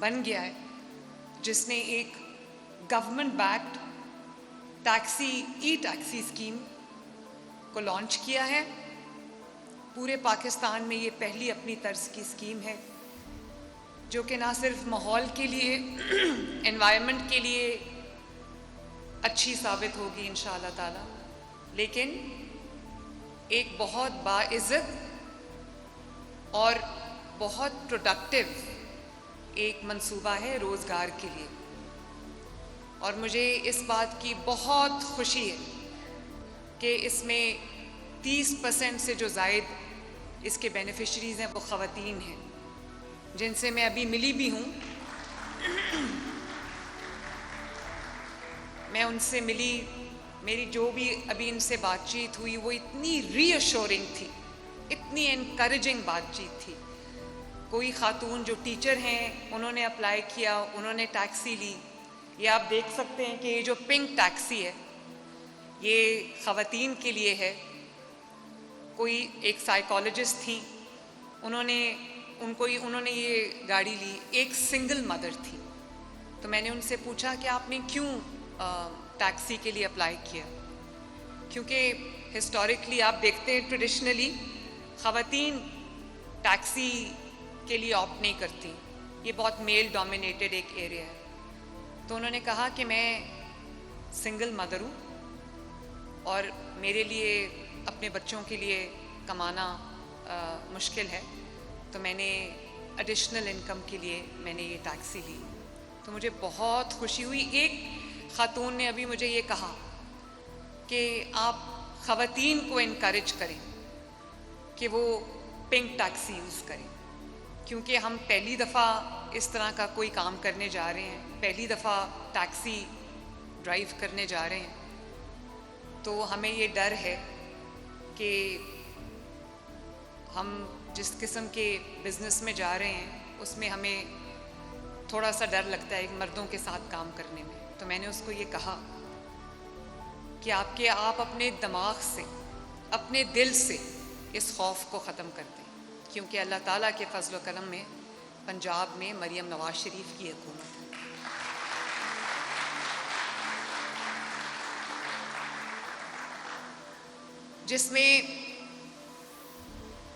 بن گیا ہے جس نے ایک گورنمنٹ بیکڈ ای ٹیکسی اسکیم کو لانچ کیا ہے. پورے پاکستان میں یہ پہلی اپنی طرز کی اسکیم ہے جو کہ نہ صرف ماحول کے لیے انوائرمنٹ کے لیے اچھی ثابت ہوگی انشاءاللہ تعالی، لیکن ایک بہت باعزت اور بہت پروڈکٹیو ایک منصوبہ ہے روزگار کے لیے. اور مجھے اس بات کی بہت خوشی ہے کہ اس میں 30% سے جو زائد اس کے بینیفیشریز ہیں وہ خواتین ہیں، جن سے میں ابھی ملی بھی ہوں. میں ان سے ملی، میری جو بھی ابھی ان سے بات چیت ہوئی وہ اتنی ری ایشورنگ تھی، اتنی انکریجنگ بات چیت تھی. کوئی خاتون جو ٹیچر ہیں انہوں نے اپلائی کیا، انہوں نے ٹیکسی لی. یہ آپ دیکھ سکتے ہیں کہ یہ جو پنک ٹیکسی ہے یہ خواتین کے لیے ہے. کوئی ایک سائیکالوجسٹ تھیں، انہوں نے یہ گاڑی لی. ایک سنگل مدر تھی، تو میں نے ان سے پوچھا کہ آپ نے کیوں ٹیکسی کے لیے اپلائی کیا؟ کیونکہ ہسٹوریکلی آپ دیکھتے ہیں ٹریڈیشنلی خواتین ٹیکسی کے لیے آپٹ نہیں کرتی، یہ بہت میل ڈومینیٹڈ ایک ایریا ہے. تو انہوں نے کہا کہ میں سنگل مدر ہوں اور میرے لیے اپنے بچوں کے لیے کمانا مشکل ہے، تو میں نے ایڈیشنل انکم کے لیے میں نے یہ ٹیکسی لی. تو مجھے بہت خوشی ہوئی. ایک خاتون نے ابھی مجھے یہ کہا کہ آپ خواتین کو انکریج کریں کہ وہ پنک ٹیکسی یوز کریں، کیونکہ ہم پہلی دفعہ اس طرح کا کوئی کام کرنے جا رہے ہیں، پہلی دفعہ ٹیکسی ڈرائیو کرنے جا رہے ہیں. تو ہمیں یہ ڈر ہے کہ ہم جس قسم کے بزنس میں جا رہے ہیں اس میں ہمیں تھوڑا سا ڈر لگتا ہے مردوں کے ساتھ کام کرنے میں. تو میں نے اس کو یہ کہا کہ آپ اپنے دماغ سے، اپنے دل سے اس خوف کو ختم کر دیں، کیونکہ اللہ تعالیٰ کے فضل و کرم میں پنجاب میں مریم نواز شریف کی حکومت ہے. جس میں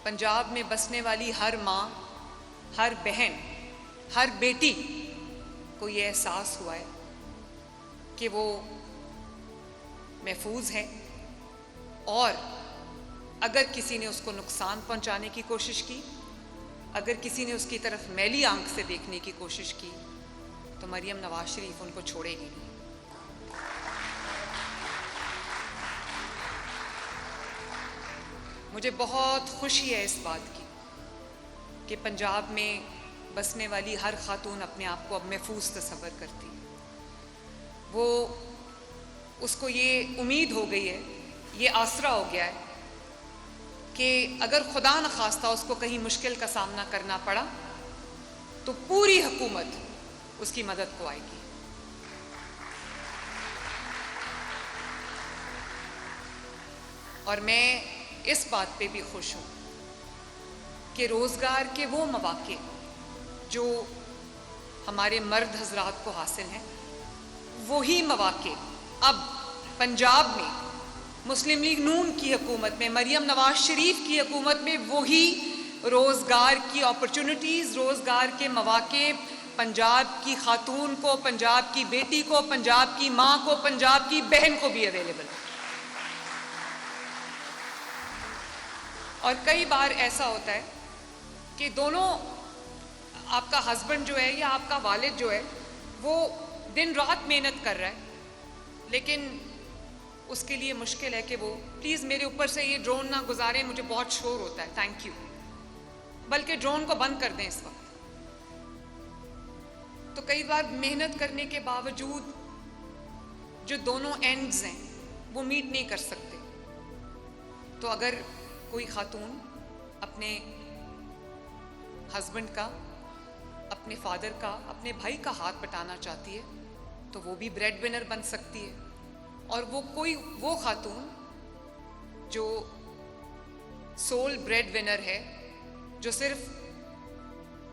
پنجاب میں بسنے والی ہر ماں، ہر بہن، ہر بیٹی کو یہ احساس ہوا ہے کہ وہ محفوظ ہے، اور اگر کسی نے اس کو نقصان پہنچانے کی کوشش کی، اگر کسی نے اس کی طرف میلی آنکھ سے دیکھنے کی کوشش کی، تو مریم نواز شریف ان کو چھوڑے گی نہیں. مجھے بہت خوشی ہے اس بات کی کہ پنجاب میں بسنے والی ہر خاتون اپنے آپ کو اب محفوظ تصور کرتی ہے. اس کو یہ امید ہو گئی ہے، یہ آسرا ہو گیا ہے کہ اگر خدا نخواستہ اس کو کہیں مشکل کا سامنا کرنا پڑا تو پوری حکومت اس کی مدد کو آئے گی. اور میں اس بات پہ بھی خوش ہوں کہ روزگار کے وہ مواقع جو ہمارے مرد حضرات کو حاصل ہیں، وہی مواقع اب پنجاب میں مسلم لیگ نون کی حکومت میں، مریم نواز شریف کی حکومت میں، وہی روزگار کی اپرچونٹیز، روزگار کے مواقع پنجاب کی خاتون کو، پنجاب کی بیٹی کو، پنجاب کی ماں کو، پنجاب کی بہن کو بھی اویلیبل. اور کئی بار ایسا ہوتا ہے کہ دونوں، آپ کا ہسبینڈ جو ہے یا آپ کا والد جو ہے وہ دن رات محنت کر رہا ہے، لیکن اس کے لیے مشکل ہے کہ وہ پلیز میرے اوپر سے یہ ڈرون نہ گزاریں، مجھے بہت شور ہوتا ہے، تھینک یو، بلکہ ڈرون کو بند کر دیں اس وقت. تو کئی بار محنت کرنے کے باوجود جو دونوں اینڈز ہیں وہ میٹ نہیں کر سکتے. تو اگر کوئی خاتون اپنے ہسبینڈ کا، اپنے فادر کا، اپنے بھائی کا ہاتھ بٹانا چاہتی ہے تو وہ بھی بریڈ ونر بن سکتی ہے. اور وہ خاتون جو سول بریڈ ونر ہے، جو صرف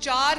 4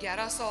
1100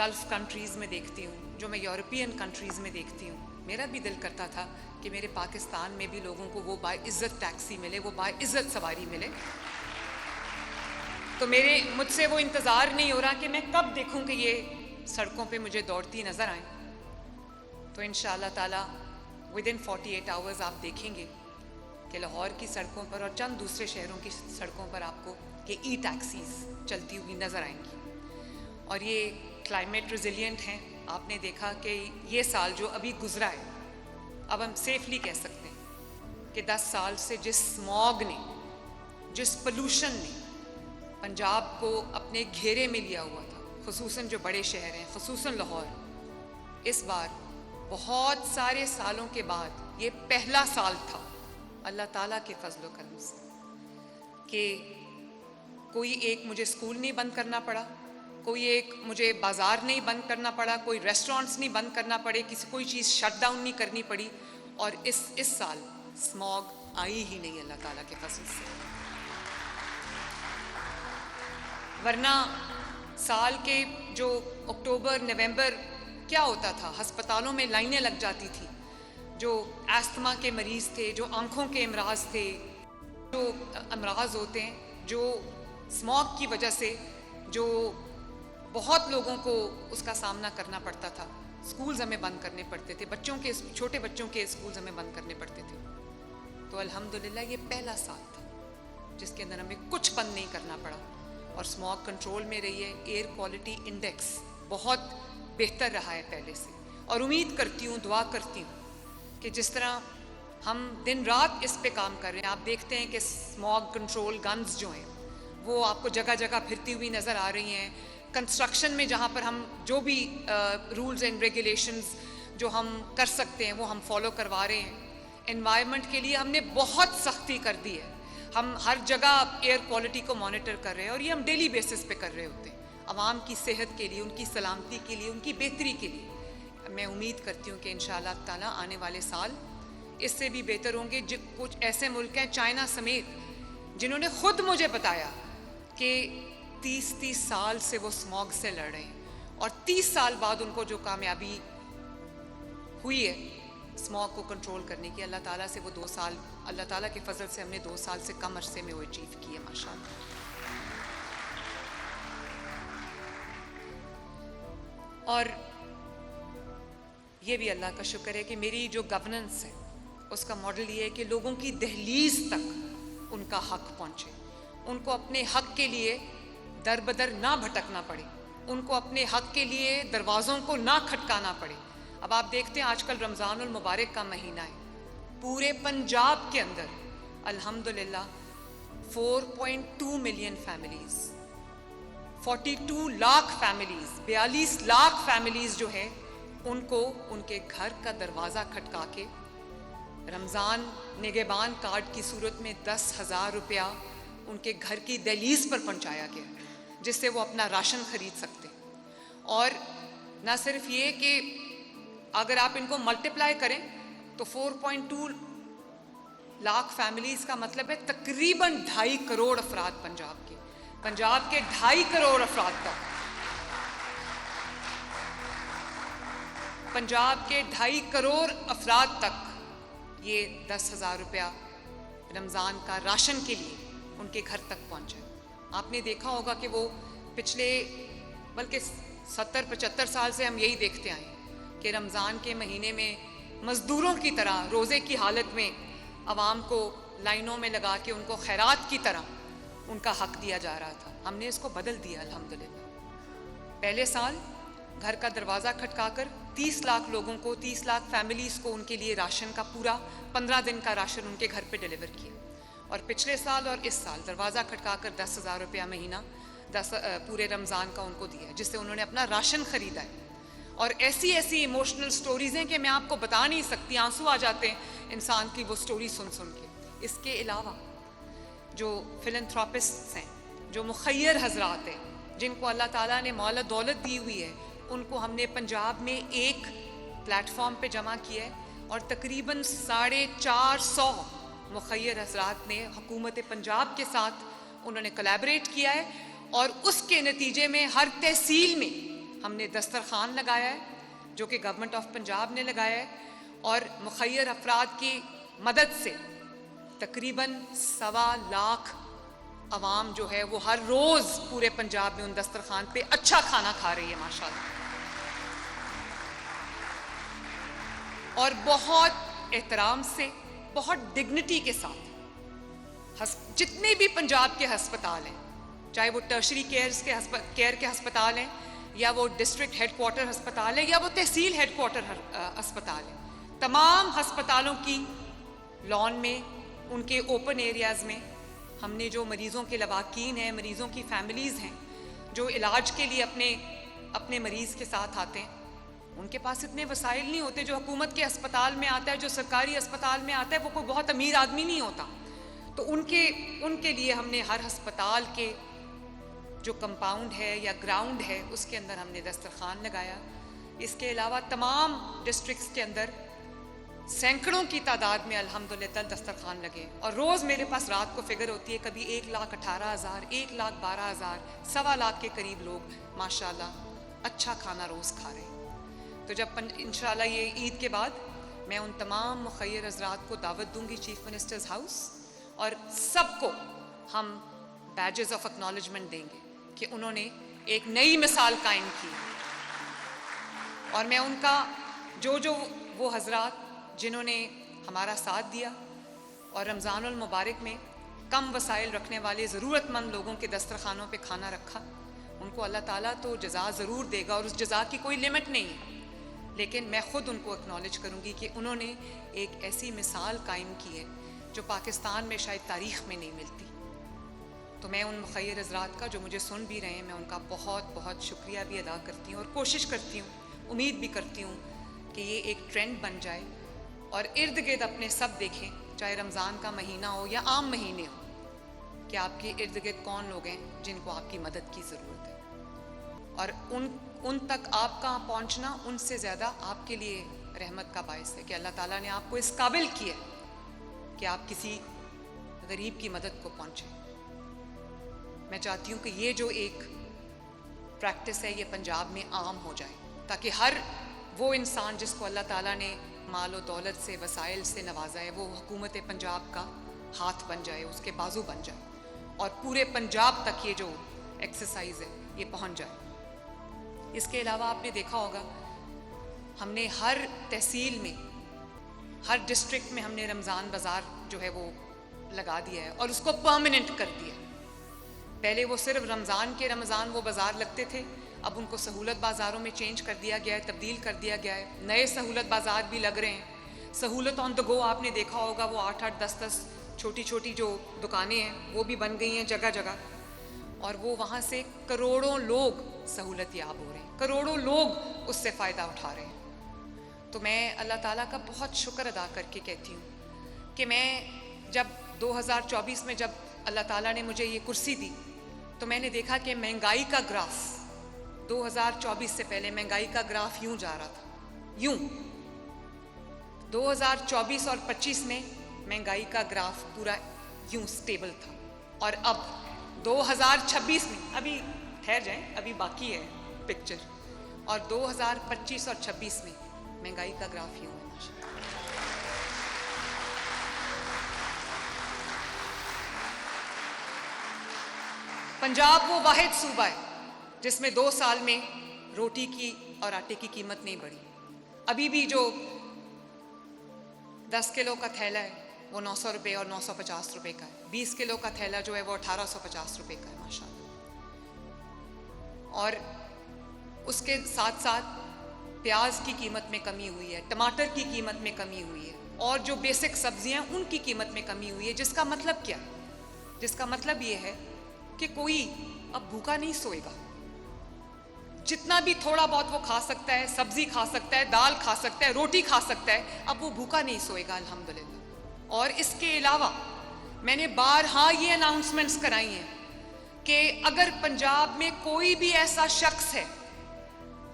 گلف کنٹریز میں دیکھتی ہوں, جو میں یورپین کنٹریز میں دیکھتی ہوں, میرا بھی دل کرتا تھا کہ میرے پاکستان میں بھی لوگوں کو وہ باعزت ٹیکسی ملے, وہ باعزت سواری ملے. تو مجھ سے وہ انتظار نہیں ہو رہا کہ میں کب دیکھوں کہ یہ سڑکوں پہ مجھے دوڑتی نظر آئیں. تو انشاءاللہ تعالی ودن 48 آورز آپ دیکھیں گے کہ لاہور کی سڑکوں پر اور چند دوسرے شہروں کی سڑکوں پر آپ کو یہ ای ٹیکسیز چلتی ہوئی نظر آئیں گی. اور یہ کلائمیٹ ریزیلینٹ ہیں. آپ نے دیکھا کہ یہ سال جو ابھی گزرا ہے, اب ہم سیفلی کہہ سکتے ہیں کہ 10 سال سے جس اسموگ نے, جس پولوشن نے پنجاب کو اپنے گھیرے میں لیا ہوا تھا, خصوصاً جو بڑے شہر ہیں, خصوصاً لاہور, اس بار بہت سارے سالوں کے بعد یہ پہلا سال تھا اللہ تعالیٰ کے فضل و کرم سے کہ کوئی ایک مجھے سکول نہیں بند کرنا پڑا, کوئی ایک مجھے بازار نہیں بند کرنا پڑا, کوئی ریسٹورنٹس نہیں بند کرنا پڑے, کوئی چیز شٹ ڈاؤن نہیں کرنی پڑی. اور اس سال اسموگ آئی ہی نہیں اللہ تعالیٰ کے فضل سے. ورنہ سال کے جو اکتوبر نومبر کیا ہوتا تھا, ہسپتالوں میں لائنیں لگ جاتی تھی. جو ایستھما کے مریض تھے, جو آنکھوں کے امراض تھے, جو امراض ہوتے ہیں جو اسموگ کی وجہ سے جو بہت لوگوں کو اس کا سامنا کرنا پڑتا تھا, اسکولز ہمیں بند کرنے پڑتے تھے, چھوٹے بچوں کے اسکولز ہمیں بند کرنے پڑتے تھے. تو الحمدللہ یہ پہلا سال تھا جس کے اندر ہمیں کچھ بند نہیں کرنا پڑا اور اسموگ کنٹرول میں رہی ہے. ایئر کوالٹی انڈیکس بہت بہتر رہا ہے پہلے سے, اور امید کرتی ہوں, دعا کرتی ہوں کہ جس طرح ہم دن رات اس پہ کام کر رہے ہیں, آپ دیکھتے ہیں کہ اسموگ کنٹرول گنز جو ہیں وہ آپ کو جگہ جگہ پھرتی ہوئی نظر آ رہی ہیں. کنسٹرکشن میں جہاں پر ہم جو بھی رولز اینڈ ریگولیشنز جو ہم کر سکتے ہیں وہ ہم فالو کروا رہے ہیں. انوائرمنٹ کے لیے ہم نے بہت سختی کر دی ہے, ہم ہر جگہ ایئر کوالٹی کو مانیٹر کر رہے ہیں, اور یہ ہم ڈیلی بیسس پہ کر رہے ہوتے ہیں عوام کی صحت کے لیے, ان کی سلامتی کے لیے, ان کی بہتری کے لیے. میں امید کرتی ہوں کہ انشاءاللہ تعالیٰ آنے والے سال اس سے بھی بہتر ہوں گے. کچھ ایسے ملک ہیں چائنا سمیت جنہوں نے خود مجھے بتایا کہ 30 سال سے وہ اسموگ سے لڑ رہے ہیں, اور 30 سال بعد ان کو جو کامیابی ہوئی ہے اسموگ کو کنٹرول کرنے کی, اللہ تعالیٰ سے وہ 2 سال, اللہ تعالیٰ کے فضل سے ہم نے 2 سال سے کم عرصے میں وہ اچیو کی ہے ماشاءاللہ. اور یہ بھی اللہ کا شکر ہے کہ میری جو گورننس ہے اس کا ماڈل یہ ہے کہ لوگوں کی دہلیز تک ان کا حق پہنچے, ان کو اپنے حق کے لیے در بدر نہ بھٹکنا پڑے, ان کو اپنے حق کے لیے دروازوں کو نہ کھٹکانا پڑے. اب آپ دیکھتے ہیں آج کل رمضان المبارک کا مہینہ ہے, پورے پنجاب کے اندر الحمدللہ 4.2 million families, 42 lakh families, 42 lakh families جو ہے ان کو ان کے گھر کا دروازہ کھٹکا کے رمضان نگہبان کارڈ کی صورت میں 10,000 روپیہ ان کے گھر کی دہلیز پر پہنچایا گیا, جس سے وہ اپنا راشن خرید سکتے. اور نہ صرف یہ کہ اگر آپ ان کو ملٹیپلائی کریں تو 4.2 لاکھ فیملیز کا مطلب ہے تقریباً 2.5 کروڑ افراد پنجاب کے 2.5 کروڑ افراد تک, پنجاب کے 2.5 کروڑ افراد تک یہ 10,000 روپیہ رمضان کا راشن کے لیے ان کے گھر تک پہنچا. آپ نے دیکھا ہوگا کہ وہ پچھلے بلکہ 70-75 سال سے ہم یہی دیکھتے آئے ہیں کہ رمضان کے مہینے میں مزدوروں کی طرح روزے کی حالت میں عوام کو لائنوں میں لگا کے ان کو خیرات کی طرح ان کا حق دیا جا رہا تھا. ہم نے اس کو بدل دیا الحمدللہ. پہلے سال گھر کا دروازہ کھٹکا کر 30 لاکھ لوگوں کو, 30 لاکھ فیملیز کو ان کے لیے راشن کا پورا 15 دن کا راشن ان کے گھر پہ ڈیلیور کیا. اور پچھلے سال اور اس سال دروازہ کھٹکا کر 10,000 روپیہ مہینہ پورے رمضان کا ان کو دیا, جس سے انہوں نے اپنا راشن خریدا ہے. اور ایسی ایموشنل سٹوریز ہیں کہ میں آپ کو بتا نہیں سکتی, آنسو آ جاتے ہیں انسان کی وہ سٹوری سن کے. اس کے علاوہ جو فلنتھراپسٹس ہیں, جو مخیر حضرات ہیں, جن کو اللہ تعالیٰ نے مال و دولت دی ہوئی ہے, ان کو ہم نے پنجاب میں ایک پلیٹ فارم پہ جمع کیا ہے, اور تقریباً 450 مخیر حضرات نے حکومت پنجاب کے ساتھ انہوں نے کولیبریٹ کیا ہے, اور اس کے نتیجے میں ہر تحصیل میں ہم نے دسترخوان لگایا ہے جو کہ گورنمنٹ آف پنجاب نے لگایا ہے, اور مخیر افراد کی مدد سے تقریباً 1.25 لاکھ عوام جو ہے وہ ہر روز پورے پنجاب میں ان دسترخوان پہ اچھا کھانا کھا رہی ہے ماشاءاللہ. اور بہت احترام سے, بہت ڈگنیٹی کے ساتھ جتنے بھی پنجاب کے ہسپتال ہیں, چاہے وہ ٹرشری کیئر کے ہسپتال ہیں, یا وہ ڈسٹرکٹ ہیڈ کوارٹر ہسپتال ہے, یا وہ تحصیل ہیڈ کوارٹر ہسپتال ہے, تمام ہسپتالوں کی لان میں, ان کے اوپن ایریاز میں ہم نے جو مریضوں کے لواحقین ہیں, مریضوں کی فیملیز ہیں جو علاج کے لیے اپنے مریض کے ساتھ آتے ہیں, ان کے پاس اتنے وسائل نہیں ہوتے جو حکومت کے اسپتال میں آتا ہے, جو سرکاری اسپتال میں آتا ہے, وہ کوئی بہت امیر آدمی نہیں ہوتا. تو ان کے لیے ہم نے ہر ہسپتال کے جو کمپاؤنڈ ہے یا گراؤنڈ ہے اس کے اندر ہم نے دسترخوان لگایا. اس کے علاوہ تمام ڈسٹرکٹس کے اندر سینکڑوں کی تعداد میں الحمدللہ دسترخوان لگے, اور روز میرے پاس رات کو فگر ہوتی ہے کبھی 1,18,000, 1,12,000, 1.25 لاکھ کے قریب لوگ ماشاءاللہ اچھا کھانا روز کھا رہے ہیں. تو جب انشاءاللہ یہ عید کے بعد میں ان تمام مخیر حضرات کو دعوت دوں گی چیف منسٹرز ہاؤس, اور سب کو ہم بیجز آف اکنالجمنٹ دیں گے کہ انہوں نے ایک نئی مثال قائم کی. اور میں ان کا جو وہ حضرات جنہوں نے ہمارا ساتھ دیا اور رمضان المبارک میں کم وسائل رکھنے والے ضرورت مند لوگوں کے دسترخوانوں پہ کھانا رکھا, ان کو اللہ تعالیٰ تو جزا ضرور دے گا, اور اس جزا کی کوئی لمٹ نہیں ہے, لیکن میں خود ان کو اکنالج کروں گی کہ انہوں نے ایک ایسی مثال قائم کی ہے جو پاکستان میں شاید تاریخ میں نہیں ملتی. تو میں ان مخیر حضرات کا جو مجھے سن بھی رہے ہیں, میں ان کا بہت بہت شکریہ بھی ادا کرتی ہوں, اور کوشش کرتی ہوں, امید بھی کرتی ہوں کہ یہ ایک ٹرینڈ بن جائے, اور ارد گرد اپنے سب دیکھیں, چاہے رمضان کا مہینہ ہو یا عام مہینے ہو, کہ آپ کے ارد گرد کون لوگ ہیں جن کو آپ کی مدد کی ضرورت ہے, اور ان تک آپ کا پہنچنا ان سے زیادہ آپ کے لیے رحمت کا باعث ہے کہ اللہ تعالیٰ نے آپ کو اس قابل کیا کہ آپ کسی غریب کی مدد کو پہنچیں. میں چاہتی ہوں کہ یہ جو ایک پریکٹس ہے یہ پنجاب میں عام ہو جائے, تاکہ ہر وہ انسان جس کو اللہ تعالیٰ نے مال و دولت سے, وسائل سے نوازا ہے, وہ حکومت پنجاب کا ہاتھ بن جائے, اس کے بازو بن جائے, اور پورے پنجاب تک یہ جو ایکسرسائز ہے یہ پہنچ جائے. اس کے علاوہ آپ نے دیکھا ہوگا ہم نے ہر تحصیل میں, ہر ڈسٹرکٹ میں ہم نے رمضان بازار جو ہے وہ لگا دیا ہے, اور اس کو پرماننٹ کر دیا. پہلے وہ صرف رمضان وہ بازار لگتے تھے, اب ان کو سہولت بازاروں میں چینج کر دیا گیا ہے, تبدیل کر دیا گیا ہے, نئے سہولت بازار بھی لگ رہے ہیں. سہولت آن دا گو آپ نے دیکھا ہوگا, وہ 8-8, 10-10 چھوٹی چھوٹی جو دکانیں ہیں وہ بھی بن گئی ہیں جگہ جگہ, اور وہ وہاں سے کروڑوں لوگ سہولت یاب ہو رہے ہیں, کروڑوں لوگ اس سے فائدہ اٹھا رہے ہیں. تو میں اللہ تعالیٰ کا بہت شکر ادا کر کے کہتی ہوں کہ میں جب 2024 میں جب اللہ تعالیٰ نے مجھے یہ کرسی دی تو میں نے دیکھا کہ مہنگائی کا گراف 2024 سے پہلے مہنگائی کا گراف یوں جا رہا تھا, یوں. 2024 اور 25 میں مہنگائی کا گراف پورا یوں سٹیبل تھا, اور اب 2026 میں, ابھی ٹھہر جائیں ابھی باقی ہے پکچر, اور 2025 اور 26 میں مہنگائی کا گراف یوں ہے. پنجاب وہ واحد صوبہ ہے جس میں 2 سال میں روٹی کی اور آٹے کی قیمت نہیں بڑھی. ابھی بھی جو 10 کلو کا تھیلا ہے وہ 900 روپے اور 950 روپے کا ہے, 20 کلو کا تھیلا جو ہے وہ 1850 روپے کا ہے ماشاءاللہ. اور اس کے ساتھ ساتھ پیاز کی قیمت میں کمی ہوئی ہے, ٹماٹر کی قیمت میں کمی ہوئی ہے, اور جو بیسک سبزیاں ان کی قیمت میں کمی ہوئی ہے. جس کا مطلب کیا ہے؟ جس کا مطلب یہ ہے کہ کوئی اب بھوکا نہیں سوئے گا. جتنا بھی تھوڑا بہت وہ کھا سکتا ہے, سبزی کھا سکتا ہے, دال کھا سکتا ہے, روٹی کھا سکتا ہے, اب وہ بھوکا نہیں سوئے گا الحمدللہ. اور اس کے علاوہ میں نے بارہا یہ اناؤنسمنٹس کرائی ہیں کہ اگر پنجاب میں کوئی بھی ایسا شخص ہے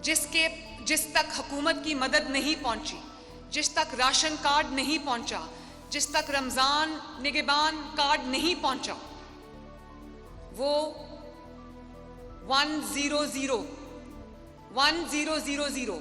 جس تک حکومت کی مدد نہیں پہنچی, جس تک راشن کارڈ نہیں پہنچا, جس تک رمضان نگہبان کارڈ نہیں پہنچا, وہ 1000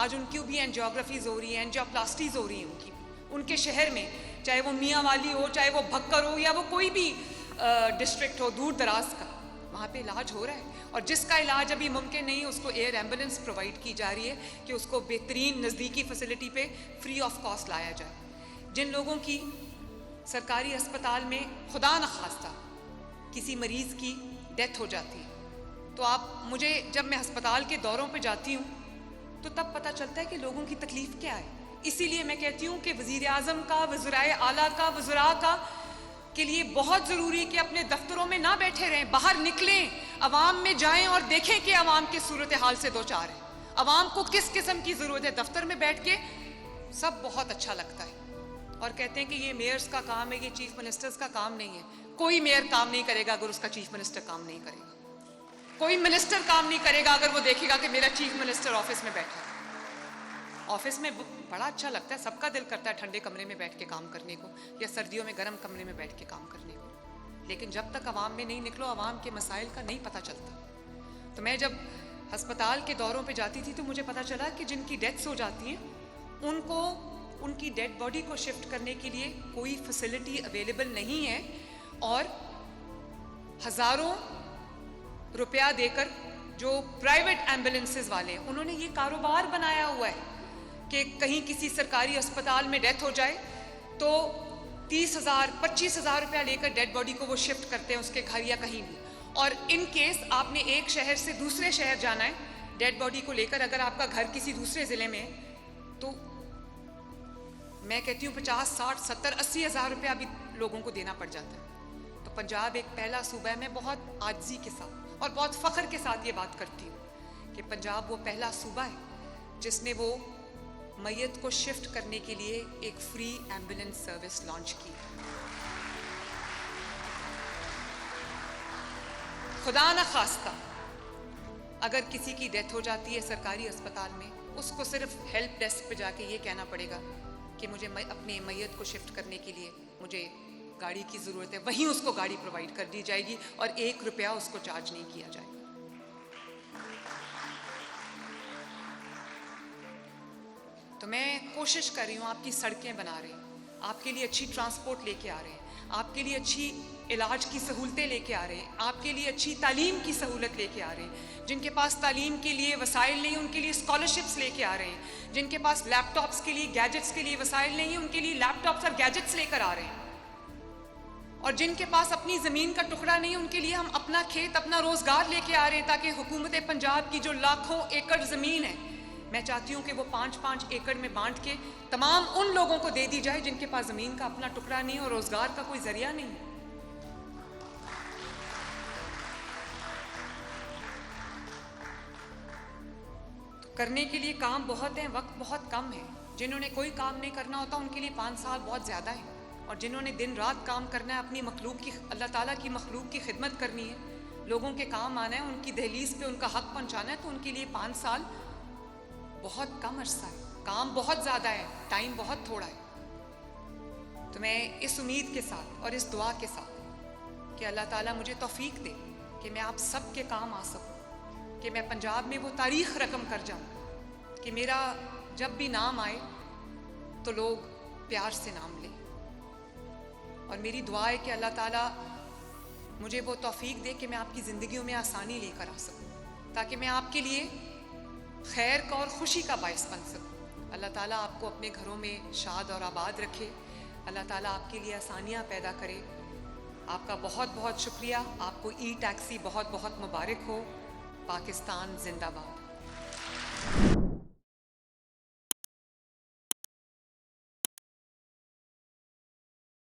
آج ان کی بھی اینجیوگرافیز ہو رہی ہیں, اینجیوپلاسٹیز ہو رہی ہیں ان کے شہر میں, چاہے وہ میاں والی ہو, چاہے وہ بھکر ہو, یا وہ کوئی بھی ڈسٹرکٹ ہو دور دراز کا, وہاں پہ علاج ہو رہا ہے. اور جس کا علاج ابھی ممکن نہیں, اس کو ایئر ایمبولینس پرووائڈ کی جا رہی ہے کہ اس کو بہترین نزدیکی فیسلٹی پہ فری آف کاسٹ لایا جائے. جن لوگوں کی سرکاری اسپتال میں خدا نخواستہ کسی مریض کی ڈیتھ ہو جاتی ہے, تو آپ مجھے جب میں ہسپتال کے دوروں پہ جاتی ہوں تو تب پتہ چلتا ہے کہ لوگوں کی تکلیف کیا ہے. اسی لیے میں کہتی ہوں کہ وزیر اعظم کا, وزرائے اعلیٰ کا, وزراء کا کے لیے بہت ضروری کہ اپنے دفتروں میں نہ بیٹھے رہیں, باہر نکلیں, عوام میں جائیں اور دیکھیں کہ عوام کے صورتحال سے دو چار ہیں, عوام کو کس قسم کی ضرورت ہے. دفتر میں بیٹھ کے سب بہت اچھا لگتا ہے اور کہتے ہیں کہ یہ میئرز کا کام ہے, یہ چیف منسٹرز کا کام نہیں ہے. کوئی میئر کام نہیں کرے گا اگر اس کا چیف منسٹر کام نہیں کرے گا. کوئی منسٹر کام نہیں کرے گا اگر وہ دیکھے گا کہ میرا چیف منسٹر آفس میں بیٹھا ہے. آفس میں بڑا اچھا لگتا ہے, سب کا دل کرتا ہے ٹھنڈے کمرے میں بیٹھ کے کام کرنے کو, یا سردیوں میں گرم کمرے میں بیٹھ کے کام کرنے کو, لیکن جب تک عوام میں نہیں نکلو عوام کے مسائل کا نہیں پتہ چلتا. تو میں جب ہسپتال کے دوروں پہ جاتی تھی تو مجھے پتہ چلا کہ جن کی ڈیتھس ہو جاتی ہیں ان کو ان کی ڈیڈ باڈی کو شفٹ کرنے کے لیے کوئی فیسلٹی اویلیبل نہیں ہے, اور ہزاروں روپیہ دے کر جو پرائیویٹ ایمبولینسز والے ہیں انہوں نے یہ کاروبار بنایا ہوا ہے کہ کہیں کسی سرکاری اسپتال میں ڈیتھ ہو جائے تو 30,000 25,000 روپیہ لے کر ڈیڈ باڈی کو وہ شفٹ کرتے ہیں اس کے گھر یا کہیں بھی. اور ان کیس آپ نے ایک شہر سے دوسرے شہر جانا ہے ڈیڈ باڈی کو لے کر, اگر آپ کا گھر کسی دوسرے ضلع میں ہے تو میں کہتی ہوں 50 60 70 80 ہزار روپیہ بھی لوگوں کو دینا پڑ جاتا ہے. تو پنجاب ایک پہلا صوبہ ہے, میں بہت عاجزی کے ساتھ اور بہت فخر کے ساتھ یہ بات کرتی ہوں کہ پنجاب وہ پہلا صوبہ ہے جس نے وہ میت کو شفٹ کرنے کے لیے ایک فری ایمبولینس سروس لانچ کی. خدا نہ خواستہ اگر کسی کی ڈیتھ ہو جاتی ہے سرکاری اسپتال میں, اس کو صرف ہیلپ ڈیسک پہ جا کے یہ کہنا پڑے گا کہ مجھے اپنی میت کو شفٹ کرنے کے لیے مجھے گاڑی کی ضرورت ہے, وہیں اس کو گاڑی پرووائڈ کر دی جائے گی اور 1 روپیہ اس کو چارج نہیں کیا جائے گا. تو میں کوشش کر رہی ہوں, آپ کی سڑکیں بنا رہے ہیں, آپ کے لیے اچھی ٹرانسپورٹ لے کے آ رہے ہیں, آپ کے لیے اچھی علاج کی سہولتیں لے کے آ رہے ہیں, آپ کے لیے اچھی تعلیم کی سہولت لے کے آ رہے ہیں. جن کے پاس تعلیم کے لیے وسائل نہیں ان کے لیے اسکالرشپس لے کے آ رہے ہیں. جن کے پاس لیپ ٹاپس کے لیے, گیجٹس کے لیے وسائل نہیں ہیں ان کے لیے لیپ ٹاپس اور گیجٹس لے کر آ رہے ہیں. اور جن کے پاس اپنی زمین کا ٹکڑا نہیں ان کے لیے ہم اپنا کھیت, اپنا روزگار لے کے آ رہے ہیں, تاکہ حکومت پنجاب کی جو لاکھوں ایکڑ زمین ہے میں چاہتی ہوں کہ وہ 5-5 ایکڑ میں بانٹ کے تمام ان لوگوں کو دے دی جائے جن کے پاس زمین کا اپنا ٹکڑا نہیں اور روزگار کا کوئی ذریعہ نہیں. تو کرنے کے لیے کام بہت ہیں, وقت بہت کم ہے. جنہوں نے کوئی کام نہیں کرنا ہوتا ان کے لیے 5 سال بہت زیادہ ہے, اور جنہوں نے دن رات کام کرنا ہے, اپنی مخلوق کی, اللہ تعالیٰ کی مخلوق کی خدمت کرنی ہے, لوگوں کے کام آنا ہے, ان کی دہلیز پہ ان کا حق پہنچانا ہے, تو ان کے لیے 5 سال بہت کم عرصہ ہے. کام بہت زیادہ ہے, ٹائم بہت تھوڑا ہے. تو میں اس امید کے ساتھ اور اس دعا کے ساتھ کہ اللہ تعالیٰ مجھے توفیق دے کہ میں آپ سب کے کام آ سکوں, کہ میں پنجاب میں وہ تاریخ رقم کر جاؤں کہ میرا جب بھی نام آئے تو لوگ پیار سے نام لیں. اور میری دعا ہے کہ اللہ تعالیٰ مجھے وہ توفیق دے کہ میں آپ کی زندگیوں میں آسانی لے کر آ سکوں, تاکہ میں آپ کے لیے خیر کا اور خوشی کا باعث بن سکوں. اللہ تعالیٰ آپ کو اپنے گھروں میں شاد اور آباد رکھے, اللہ تعالیٰ آپ کے لیے آسانیاں پیدا کرے. آپ کا بہت بہت شکریہ. آپ کو ای ٹیکسی بہت بہت مبارک ہو. پاکستان زندہ باد.